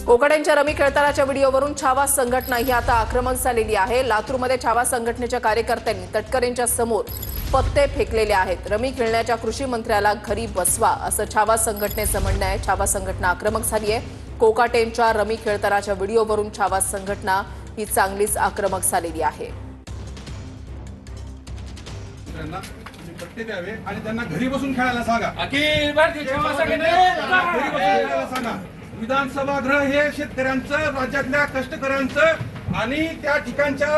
कोकड्यांच्या rummy खेळतानाच्या व्हिडिओवरून Chhava संघटना ही आता आक्रमक झालेली आहे। लातूरमध्ये छावा संघटनेच्या कार्यकर्त्यांनी तटकरेंच्या समोर पत्ते फेकलेले आहेत। रमी खेळण्याच्या कृषी मंत्र्याला घरी बसवा असं छावा संघटनेचं म्हणणं आहे। छावा संघटना आक्रमक झाली आहे। कोकाटेंच्या रमी खेळतानाच्या व्हिडिओवरून छावा संघटना ही चांगलीच आक्रमक झालेली आहे। पट्टे द्यावे आणि त्यांना घरी बसून खेळायला सांगा। अखिल भारतीय छावा संघटना विधानसभा गृह हे शेतकऱ्यांचं, राज्यातल्या कष्टकऱ्यांचं आणि त्या ठिकाणच्या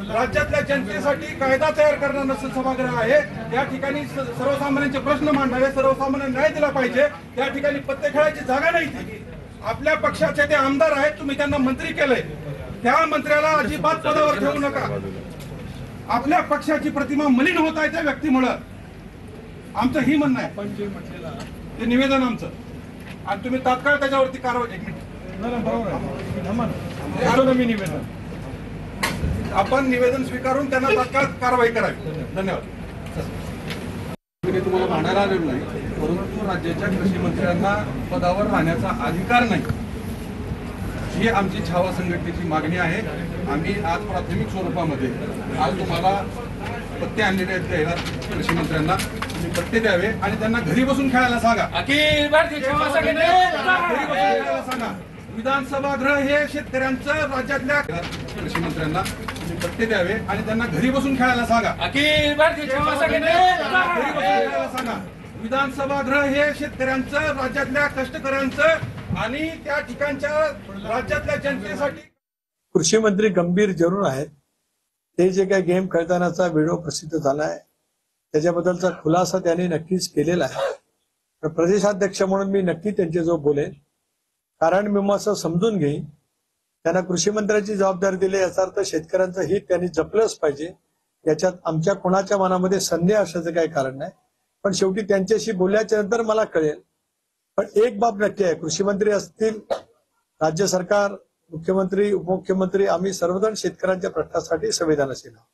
राज्यातल्या जनतेसाठी कायदा तयार करणारं सभागृह आहे। त्या ठिकाणी सर्वसामान्यांचे प्रश्न मांडावे, सर्वसामान्यांना न्याय दिला पाहिजे। त्या ठिकाणी पत्ते खेळायची जागा नाही। आपल्या पक्षाचे ते आमदार आहेत, तुम्ही त्यांना मंत्री केलंय, त्या मंत्र्याला अजिबात पदावर ठेवू नका। आपल्या पक्षाची प्रतिमा मलिन होत आहे त्या व्यक्तीमुळे। आमचं ही म्हणणं आहे, ते निवेदन आमचं, आणि तुम्ही तात्काळ त्याच्यावरती कारवाई। मी निवेदन आपण निवेदन स्वीकारून त्यांना तात्काळ कारवाई करावी। धन्यवाद। मी तुम्हाला भांडायला आलेलो नाही, परंतु राज्याच्या कृषी मंत्र्यांना पदावर राहण्याचा अधिकार नाही, ही आमची छावा संघटनेची मागणी आहे। आम्ही आज प्राथमिक स्वरूपामध्ये आज तुम्हाला पत्ते आणलेले आहेत द्यायला कृषी मंत्र्यांना। तुम्ही पत्ते द्यावे आणि त्यांना घरी बसून खेळायला सांगा। अखिल भारतीय छावा संघटना घरी बसून खेळायला सांगा। विधानसभा गृह हे शेतकऱ्यांचं, राज्यातल्या कृषी मंत्र्यांना तुम्ही पत्ते द्यावे आणि त्यांना घरी बसून खेळायला सांगा। अखिल भारतीय छावा संघटना घरी बसून खेळायला सांगा। विधानसभा गृह हे शेतकऱ्यांचं, राज्यातल्या कष्टकऱ्यांचं आणि त्या ठिकाणच्या राज्यातल्या जनतेसाठी। कृषी मंत्री गंभीर जरूर आहेत। ते जे काही गेम खेळतानाचा व्हिडिओ प्रसिद्ध झालाय त्याच्याबद्दलचा खुलासा त्यांनी नक्कीच केलेला आहे। प्रदेशाध्यक्ष म्हणून मी नक्की त्यांच्याजवळ बोलेन, कारण मीमांसा समजून घेईन। त्यांना कृषी मंत्र्याची जबाबदारी दिली याचा अर्थ शेतकऱ्यांचं हित त्यांनी जपलंच पाहिजे। याच्यात आमच्या कोणाच्या मनामध्ये संदेह असण्याचं काही कारण नाही, पण शेवटी त्यांच्याशी बोलल्याच्या नंतर मला कळेल। पण एक बाब नक्की आहे, कृषी मंत्री असतील, राज्य सरकार, मुख्यमंत्री, उपमुख्यमंत्री, आम्ही सर्वजण शेतकऱ्यांच्या प्रश्नासाठी संवेदनशील आहोत।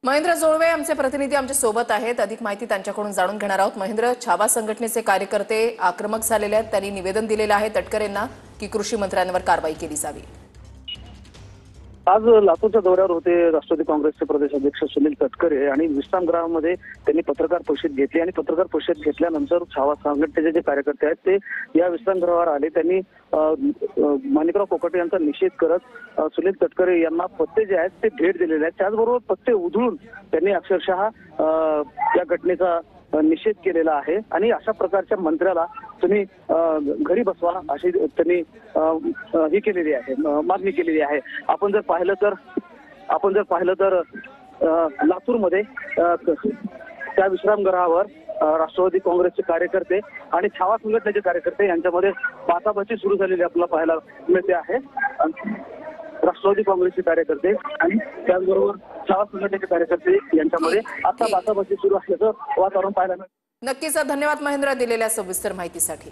महेंद्र जोळवे आमचे प्रतिनिधी आमच्या सोबत आहेत, अधिक माहिती त्यांच्याकडून जाणून घेणार आहोत। महेंद्र, छावा संघटनेचे कार्यकर्ते आक्रमक झालेले आहेत, त्यांनी निवेदन दिलेलं आहे तटकरेंना की कृषी मंत्र्यांवर कारवाई केली जावी। आज लातूरच्या दौऱ्यावर होते राष्ट्रवादी काँग्रेसचे प्रदेशाध्यक्ष सुनील तटकरे आणि विश्रामगृहामध्ये त्यांनी पत्रकार परिषद घेतली आणि पत्रकार परिषद घेतल्यानंतर छावा संघटनेचे जे कार्यकर्ते आहेत ते या विश्रामगृहावर आले। त्यांनी माणिकराव कोकाटे यांचा निषेध करत सुनील तटकरे यांना पत्ते जे आहेत ते भेट दिलेले आहेत। त्याचबरोबर पत्ते उधळून त्यांनी अक्षरशः या घटनेचा निषेध केलेला आहे आणि अशा प्रकारच्या मंत्र्याला तुम्ही घरी बसवा अशी त्यांनी ही केलेली आहे, मागणी केलेली आहे। आपण जर पाहिलं तर लातूरमध्ये त्या विश्रामगृहावर राष्ट्रवादी काँग्रेसचे कार्यकर्ते आणि छावा संघटनेचे कार्यकर्ते यांच्यामध्ये बाचाबाची सुरू झालेली आपल्याला पाहायला मिळते आहे। राष्ट्रवादी काँग्रेसचे कार्यकर्ते आणि त्याचबरोबर छावा संघटनेचे कार्यकर्ते यांच्यामध्ये आता बाचाबाची सुरू असल्याचं वातावरण पाहायला मिळतं। नक्कीच धन्यवाद महेंद्र दिलेल्या सविस्तर माहितीसाठी।